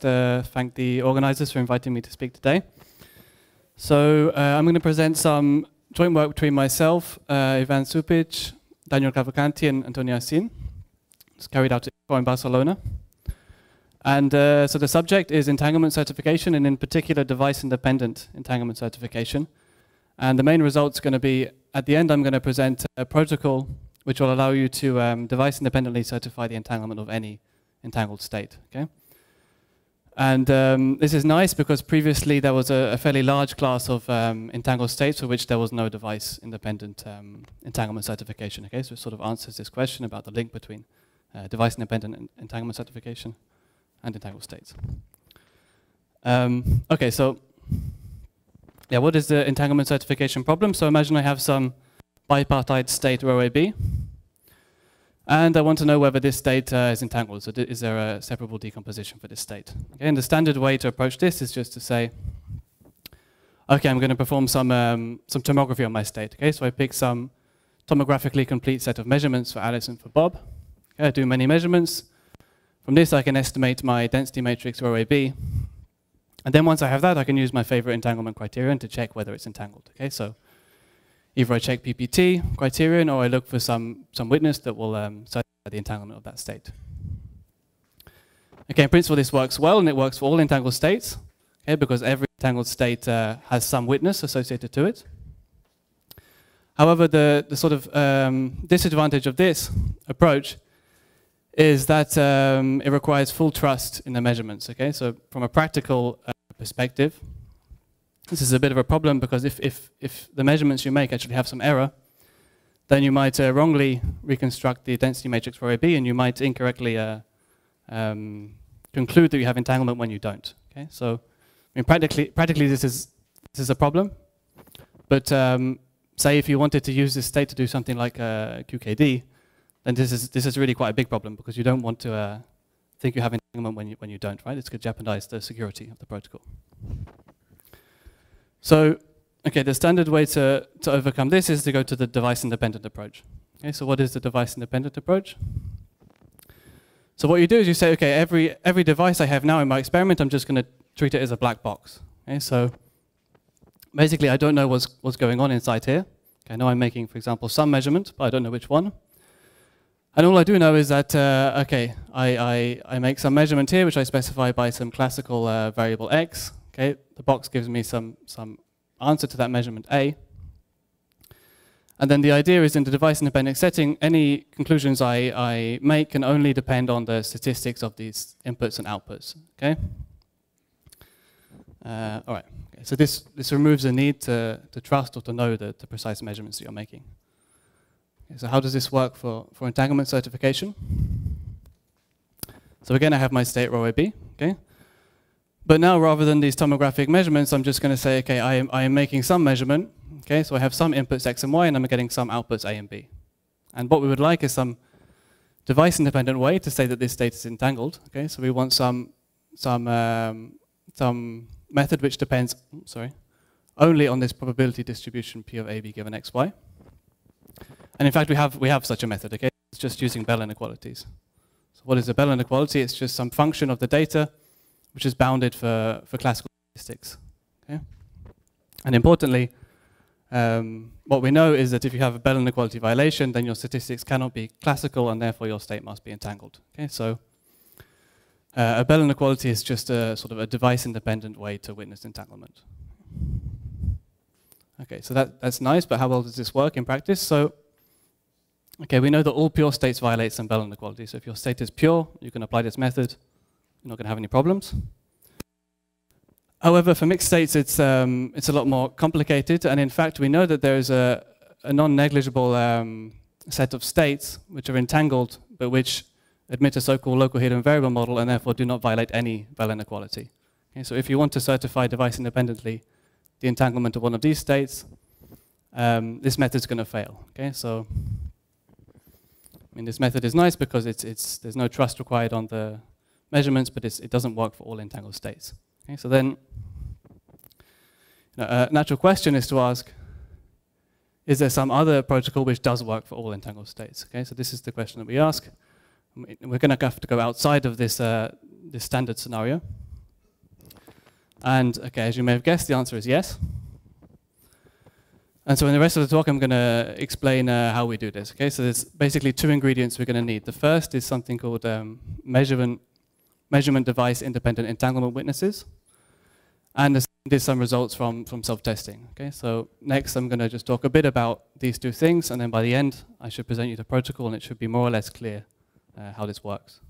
first thank the organizers for inviting me to speak today. So I'm going to present some joint work between myself, Ivan Supic, Daniel Cavalcanti, and Antonio Asin. It's carried out in Barcelona. And so the subject is entanglement certification, and in particular device-independent entanglement certification. And the main result's going to be, at the end I'm going to present a protocol which will allow you to device-independently certify the entanglement of any entangled state. Okay? And this is nice because previously there was a fairly large class of entangled states for which there was no device-independent entanglement certification. Okay? So it sort of answers this question about the link between device-independent entanglement certification and entangled states. Okay, so yeah, what is the entanglement certification problem? So imagine I have some bipartite state rho AB, and I want to know whether this state is entangled. So is there a separable decomposition for this state? Okay, and the standard way to approach this is just to say, okay, I'm going to perform some tomography on my state. Okay, so I pick some tomographically complete set of measurements for Alice and for Bob. Okay, I do many measurements. From this, I can estimate my density matrix rho AB. And then once I have that, I can use my favorite entanglement criterion to check whether it's entangled. Okay, so either I check PPT criterion or I look for some witness that will certify the entanglement of that state. Okay, in principle, this works well, and it works for all entangled states, okay, because every entangled state has some witness associated to it. However, the sort of disadvantage of this approach is that it requires full trust in the measurements. Okay, so from a practical perspective, this is a bit of a problem because if the measurements you make actually have some error, then you might wrongly reconstruct the density matrix for AB, and you might incorrectly conclude that you have entanglement when you don't. Okay, so I mean practically this is a problem, but say if you wanted to use this state to do something like QKD, then this is really quite a big problem because you don't want to think you have entanglement when you don't, right? It's going to jeopardize the security of the protocol. So, okay, the standard way to overcome this is to go to the device-independent approach. Okay, so what is the device-independent approach? So what you do is you say, okay, every device I have now in my experiment, I'm just going to treat it as a black box. Okay, so basically, I don't know what's going on inside here. Okay, I know I'm making, for example, some measurement, but I don't know which one. And all I do know is that, okay, I make some measurement here, which I specify by some classical variable x. Okay, the box gives me some answer to that measurement A. And then the idea is in the device-independent setting, any conclusions I make can only depend on the statistics of these inputs and outputs. Okay. All right. Okay. So this removes the need to trust or to know the precise measurements that you're making. So how does this work for entanglement certification? So again, I have my state rho AB, okay? But now rather than these tomographic measurements, I'm just going to say, okay, I am making some measurement, okay? So I have some inputs x and y, and I'm getting some outputs a and b. And what we would like is some device-independent way to say that this state is entangled, okay? So we want some method which depends, only on this probability distribution P of AB given xy. And in fact, we have such a method, okay? It's just using Bell inequalities. So what is a Bell inequality? It's just some function of the data which is bounded for classical statistics, okay? And importantly, what we know is that if you have a Bell inequality violation, then your statistics cannot be classical, and therefore your state must be entangled, okay? So a Bell inequality is just a sort of a device-independent way to witness entanglement. Okay, so that's nice, but how well does this work in practice? So, okay, we know that all pure states violate some Bell inequality. So if your state is pure, you can apply this method. You're not going to have any problems. However, for mixed states, it's a lot more complicated. And in fact, we know that there is a non-negligible set of states which are entangled, but which admit a so-called local hidden variable model and therefore do not violate any Bell inequality. Okay, so if you want to certify device independently the entanglement of one of these states, this method is going to fail. Okay, so I mean, this method is nice because there's no trust required on the measurements, but it doesn't work for all entangled states. Okay, so then, a natural question is to ask, is there some other protocol which does work for all entangled states? Okay, so this is the question that we ask. We're going to have to go outside of this, this standard scenario. And okay, as you may have guessed, the answer is yes. And so in the rest of the talk, I'm going to explain how we do this. Okay, so there's basically two ingredients we're going to need. The first is something called measurement device independent entanglement witnesses. And the second is some results from self-testing. Okay, so next I'm going to just talk a bit about these two things, and then by the end, I should present you the protocol, and it should be more or less clear how this works.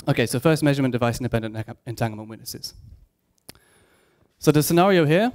Okay, so first, measurement device independent entanglement witnesses. So the scenario here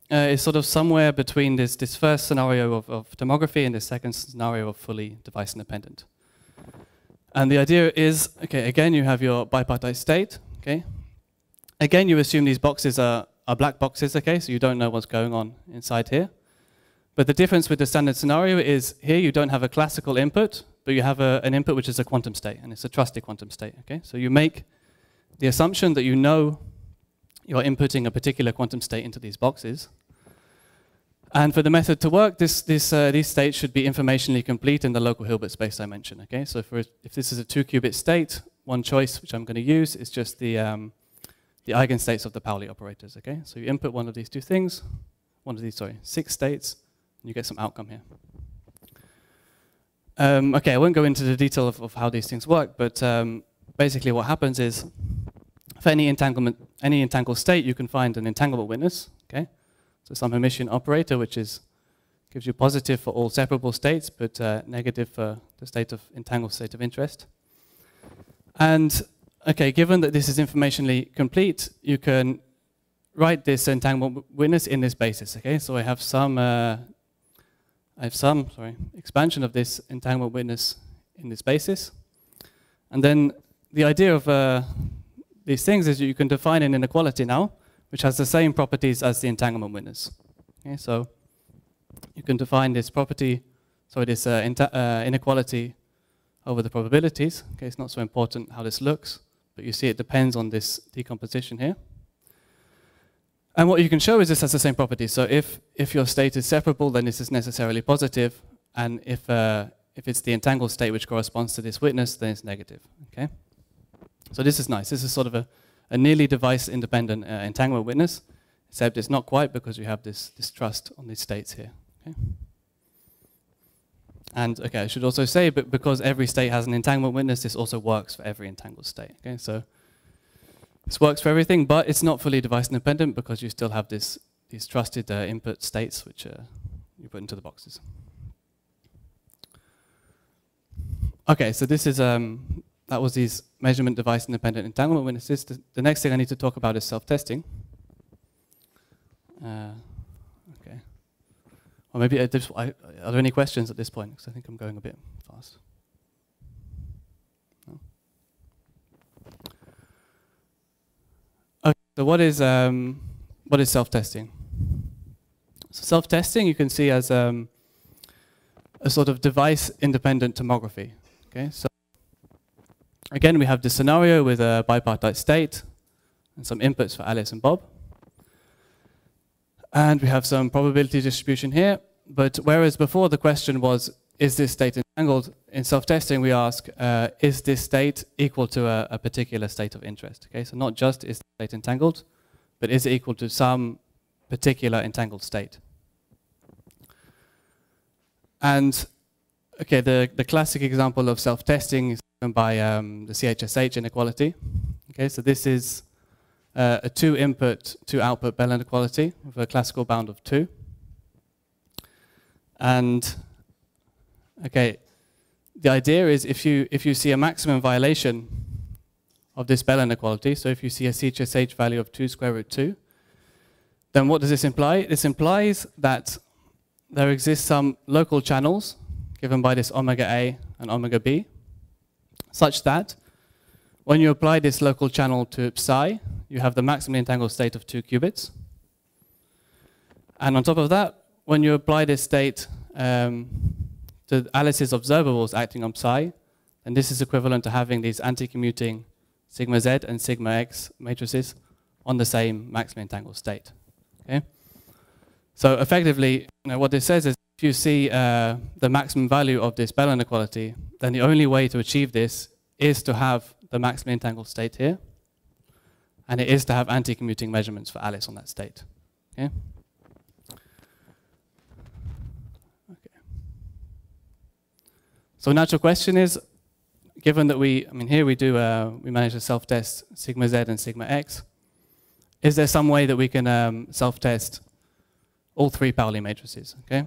is sort of somewhere between this first scenario of tomography and the second scenario of fully device independent. And the idea is, okay, again, you have your bipartite state, okay? Again, you assume these boxes are black boxes, okay? So you don't know what's going on inside here. But the difference with the standard scenario is here you don't have a classical input, but you have an input which is a quantum state, and it's a trusted quantum state, okay? So you make the assumption that you know you're inputting a particular quantum state into these boxes. And for the method to work, these states should be informationally complete in the local Hilbert space dimension, okay? So if this is a 2-qubit state, one choice which I'm going to use is just the eigenstates of the Pauli operators, okay? So you input one of these two things, 6 states, and you get some outcome here. Okay, I won't go into the detail of how these things work, but basically what happens is for any entangled state, you can find an entanglement witness, okay? So some Hermitian operator, which gives you positive for all separable states, but negative for the entangled state of interest. And okay, given that this is informationally complete, you can write this entanglement witness in this basis. Okay, so I have some expansion of this entanglement witness in this basis, and then the idea of these things is you can define an inequality now, which has the same properties as the entanglement witness. Okay, so you can define this property, this inequality over the probabilities. Okay, it's not so important how this looks, but you see it depends on this decomposition here. And what you can show is this has the same properties. So if your state is separable, then this is necessarily positive, and if it's the entangled state which corresponds to this witness, then it's negative. Okay, so this is nice. This is sort of a nearly device-independent entanglement witness, except it's not quite because you have this trust on these states here. Okay? And okay, I should also say, but because every state has an entanglement witness, this also works for every entangled state. Okay, so this works for everything, but it's not fully device-independent because you still have these trusted input states which you put into the boxes. Okay, so this is that was these measurement device independent entanglement witnesses. The next thing I need to talk about is self-testing. Okay. Or maybe are there any questions at this point? Because I think I'm going a bit fast. No? Okay, so what is self-testing? So self-testing you can see as a sort of device-independent tomography. Okay, so again, we have this scenario with a bipartite state and some inputs for Alice and Bob. And we have some probability distribution here. But whereas before the question was, is this state entangled? In self-testing, we ask, is this state equal to a particular state of interest? Okay, so not just is the state entangled, but is it equal to some particular entangled state? And okay, the classic example of self-testing is given by the CHSH inequality. Okay, so this is a 2-input, 2-output Bell inequality with a classical bound of 2. And okay, the idea is if you see a maximum violation of this Bell inequality, so if you see a CHSH value of 2 square root 2, then what does this imply? This implies that there exist some local channels given by this omega A and omega B, such that when you apply this local channel to psi, you have the maximally entangled state of 2 qubits. And on top of that, when you apply this state to Alice's observables acting on psi, then this is equivalent to having these anti-commuting sigma z and sigma x matrices on the same maximally entangled state. Okay? So effectively, what this says is if you see the maximum value of this Bell inequality, then the only way to achieve this is to have the maximally entangled state here, and it is to have anti-commuting measurements for Alice on that state. Okay? So natural question is, given that here we manage to self-test sigma z and sigma x, is there some way that we can self-test all three Pauli matrices? Okay,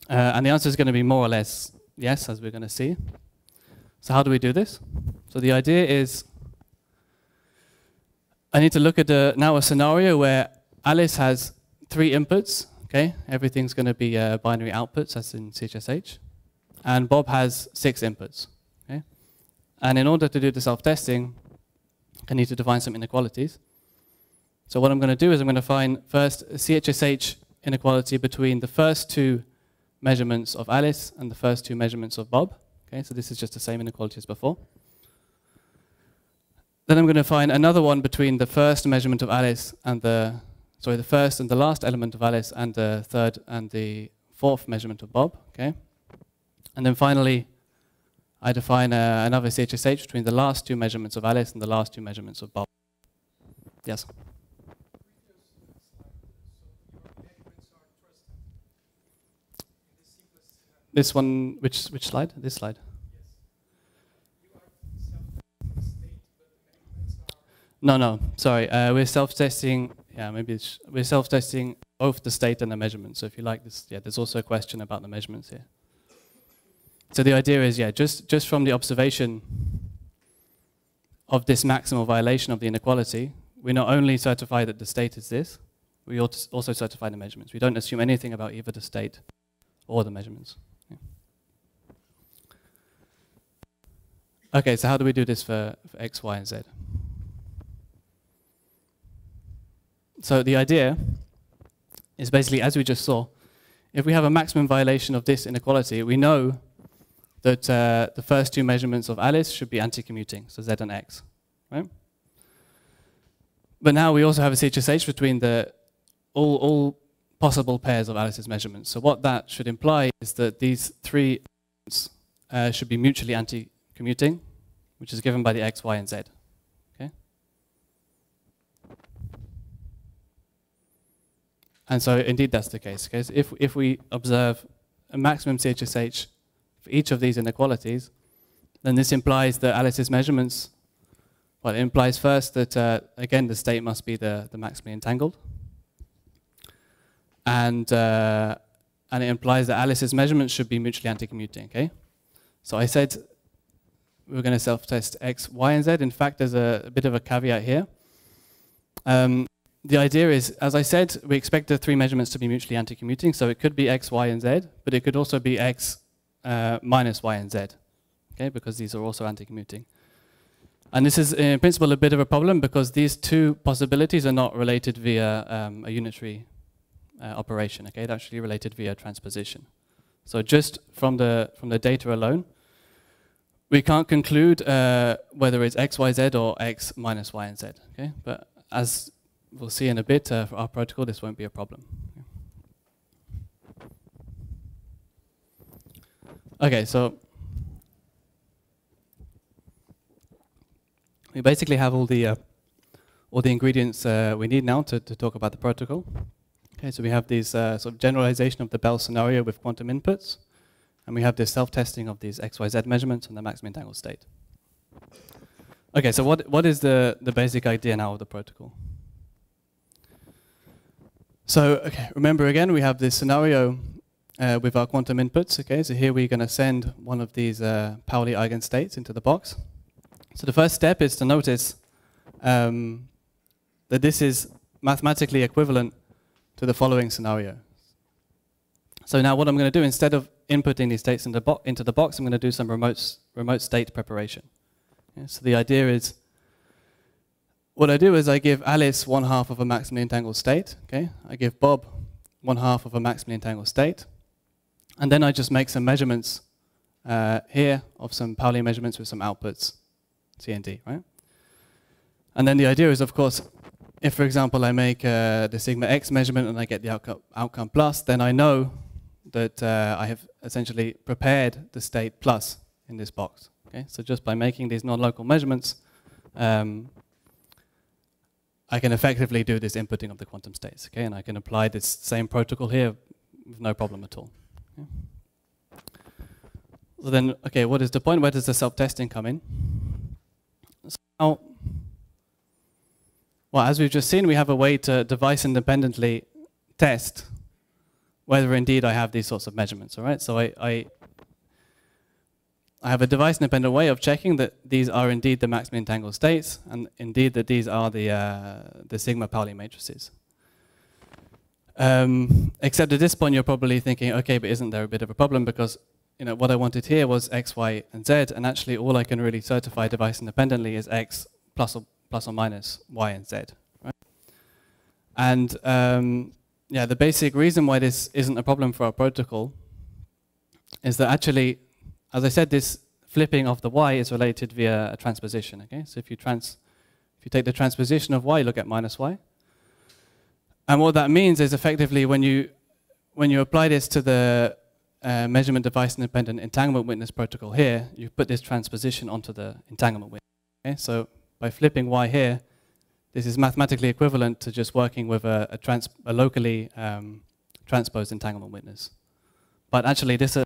and the answer is going to be more or less yes, as we're going to see. So how do we do this? So the idea is, I need to look at now a scenario where Alice has 3 inputs. Okay, everything's going to be binary outputs, as in CHSH. And Bob has 6 inputs. Okay? And in order to do the self-testing, I need to define some inequalities. So what I'm going to do is I'm going to find first a CHSH inequality between the first 2 measurements of Alice and the first 2 measurements of Bob. Okay, so this is just the same inequality as before. Then I'm going to find another one between the first measurement of Alice and the first and the last element of Alice and the third and the fourth measurement of Bob. Okay. And then finally, I define another CHSH between the last 2 measurements of Alice and the last 2 measurements of Bob. Yes? This one, which slide? This slide? No, sorry. We're self-testing, we're self-testing both the state and the measurement. So if you like this, there's also a question about the measurements here. So the idea is, just from the observation of this maximal violation of the inequality, we not only certify that the state is this, we also certify the measurements. We don't assume anything about either the state or the measurements. Yeah. Okay, so how do we do this for X, Y, and Z? So the idea is basically, as we just saw, if we have a maximum violation of this inequality, we know that the first 2 measurements of Alice should be anti-commuting, so Z and X, right? But now we also have a CHSH between all possible pairs of Alice's measurements. So what that should imply is that these 3 should be mutually anti-commuting, which is given by the X, Y, and Z. Okay? And so indeed that's the case. Okay? So if we observe a maximum CHSH for each of these inequalities, then this implies that Alice's measurements, well, it implies first that, again, the state must be the maximally entangled. And it implies that Alice's measurements should be mutually anti-commuting, okay? So I said we were going to self-test X, Y, and Z. In fact, there's a bit of a caveat here. The idea is, as I said, we expect the 3 measurements to be mutually anti-commuting, so it could be X, Y, and Z, but it could also be X minus Y and Z, okay, because these are also anti-commuting. And this is in principle a bit of a problem because these 2 possibilities are not related via a unitary operation, okay, they're actually related via transposition. So just from the data alone, we can't conclude whether it's X, Y, Z or X minus Y and Z, okay, but as we'll see in a bit for our protocol, this won't be a problem. Okay, so we basically have all the ingredients we need now to talk about the protocol. Okay, so we have these sort of generalization of the Bell scenario with quantum inputs, and we have this self-testing of these XYZ measurements and the maximum entangled state. Okay, so what is the basic idea now of the protocol? So, okay, remember again, we have this scenario with our quantum inputs. Okay, so here we're going to send one of these Pauli eigenstates into the box. So the first step is to notice that this is mathematically equivalent to the following scenario. So now what I'm going to do, instead of inputting these states into the box, I'm going to do some remote state preparation. Okay, so the idea is, what I do is I give Alice 1/2 of a maximally entangled state. Okay, I give Bob 1/2 of a maximally entangled state. And then I just make some measurements here of some Pauli measurements with some outputs, C and D, right? And then the idea is, of course, if, for example, I make the sigma x measurement and I get the outcome plus, then I know that I have essentially prepared the state plus in this box. Okay? So just by making these non-local measurements, I can effectively do this inputting of the quantum states, okay? And I can apply this same protocol here with no problem at all. Okay? So then, okay, what is the point? Where does the self-testing come in? So now, well, as we've just seen, we have a way to device independently test whether indeed I have these sorts of measurements, all right? So I have a device-independent way of checking that these are indeed the maximally entangled states, and indeed that these are the sigma Pauli matrices. Except at this point, you're probably thinking, okay, but isn't there a bit of a problem? Because what I wanted here was X, Y, and Z, and actually all I can really certify device-independently is X plus or minus Y and Z. Right? And yeah, the basic reason why this isn't a problem for our protocol is that actually, as I said, this flipping of the Y is related via a transposition. Okay, so if you take the transposition of Y, you look at minus Y, and what that means is effectively when you apply this to the measurement device independent entanglement witness protocol here, you put this transposition onto the entanglement witness. Okay, so by flipping Y here, this is mathematically equivalent to just working with a locally transposed entanglement witness. But actually, this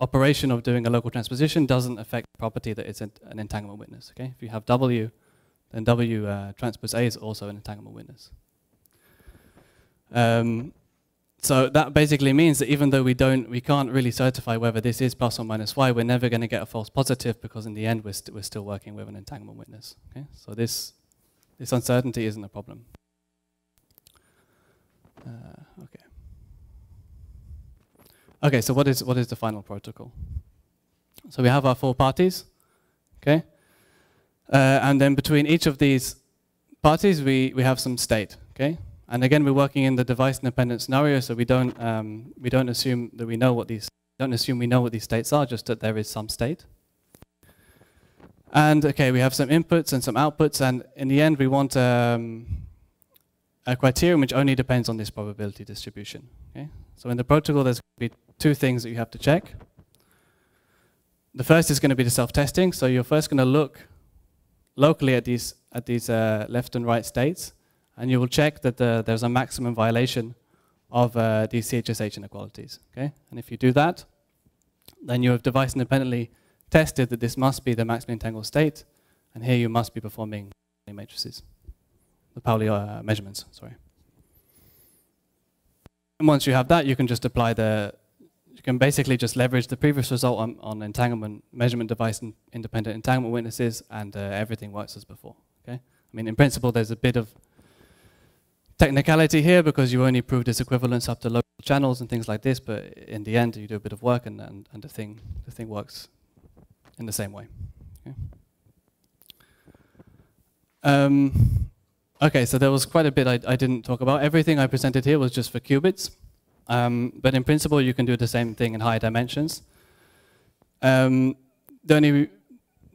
operation of doing a local transposition doesn't affect the property that it's an entanglement witness. Okay, if you have W, then W transpose A is also an entanglement witness. So that basically means that even though we can't really certify whether this is plus or minus Y, we're never going to get a false positive because in the end we're still working with an entanglement witness. Okay, so this uncertainty isn't a problem. Okay. Okay, so what is the final protocol? So we have our 4 parties, okay, and then between each of these parties we have some state, okay, and again we're working in the device-independent scenario, so we don't assume that we know what these states are, just that there is some state. And okay, we have some inputs and some outputs, and in the end we want a criterion which only depends on this probability distribution. Okay? So in the protocol there's going to be 2 things that you have to check. The first is going to be the self-testing, so you're first going to look locally at these left and right states, and you will check that there's a maximum violation of these CHSH inequalities. Okay? And if you do that, then you have device independently tested that this must be the maximally entangled state, and here you must be performing matrices, the Pauli measurements, sorry. And once you have that, you can just apply you can basically just leverage the previous result on entanglement measurement device independent entanglement witnesses, and everything works as before. Okay? I mean, in principle, there's a bit of technicality here because you only prove this equivalence up to local channels and things like this, but in the end, you do a bit of work, and the thing works in the same way. Okay. Okay, so there was quite a bit I didn't talk about. Everything I presented here was just for qubits, but in principle you can do the same thing in higher dimensions. The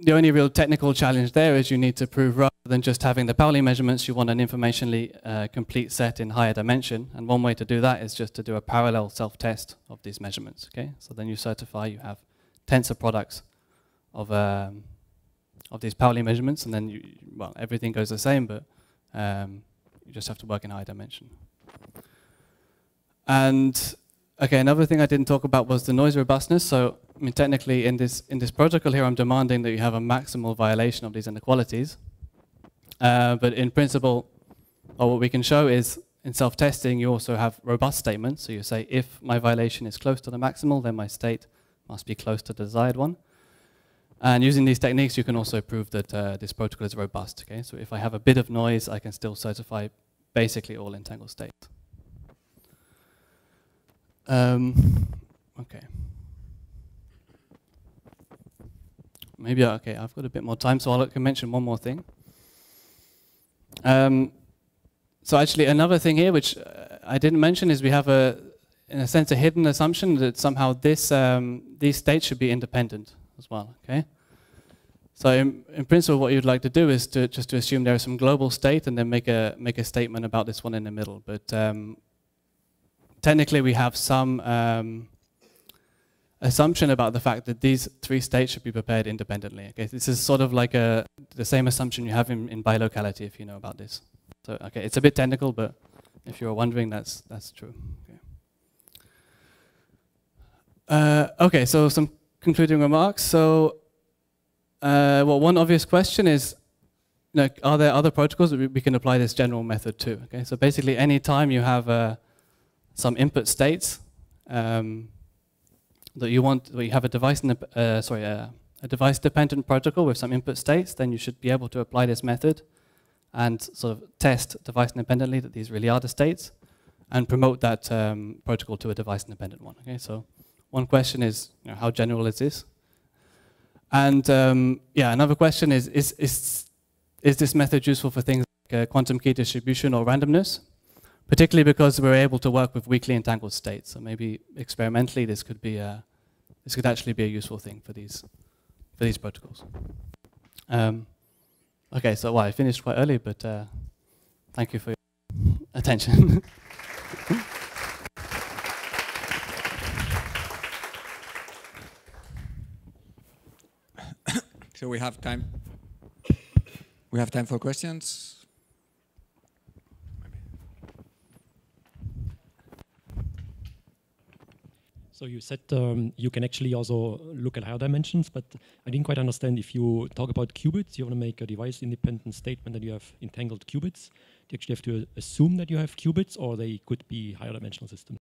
only real technical challenge there is you need to prove, rather than just having the Pauli measurements, you want an informationally complete set in higher dimension, and one way to do that is just to do a parallel self-test of these measurements. Okay, so then you certify you have tensor products of these Pauli measurements, and then everything goes the same, but you just have to work in high dimension. And okay, another thing I didn't talk about was the noise robustness. So I mean, technically in this protocol here, I'm demanding that you have a maximal violation of these inequalities. But in principle, what we can show is in self-testing, you also have robust statements. So you say, if my violation is close to the maximal, then my state must be close to the desired one. And using these techniques, you can also prove that this protocol is robust. Okay, so if I have a bit of noise, I can still certify basically all entangled states. Okay. Maybe okay. I've got a bit more time, so I can mention one more thing. So actually, another thing here, which I didn't mention, is we have in a sense, a hidden assumption that somehow these states should be independent as well. Okay. So in principle, what you'd like to do is just to assume there is some global state and then make a statement about this one in the middle. But technically, we have some assumption about the fact that these three states should be prepared independently. Okay, this is sort of like the same assumption you have in bilocality, if you know about this. So okay, it's a bit technical, but if you're wondering, that's true. Okay. Okay, so some concluding remarks. So, well, one obvious question is, are there other protocols that we can apply this general method to? Okay, so basically, any time you have some input states that you have a device-dependent protocol with some input states, then you should be able to apply this method and sort of test device-independently that these really are the states, and promote that protocol to a device-independent one. Okay, so one question is, how general is this? And yeah, another question is this method useful for things like quantum key distribution or randomness? Particularly because we're able to work with weakly entangled states. So maybe experimentally this could actually be a useful thing for these protocols. Okay, so well, I finished quite early, but thank you for your attention. So we have time. We have time for questions. So you said you can actually also look at higher dimensions, but I didn't quite understand if you talk about qubits, you want to make a device-independent statement that you have entangled qubits. Do you actually have to assume that you have qubits, or they could be higher dimensional systems?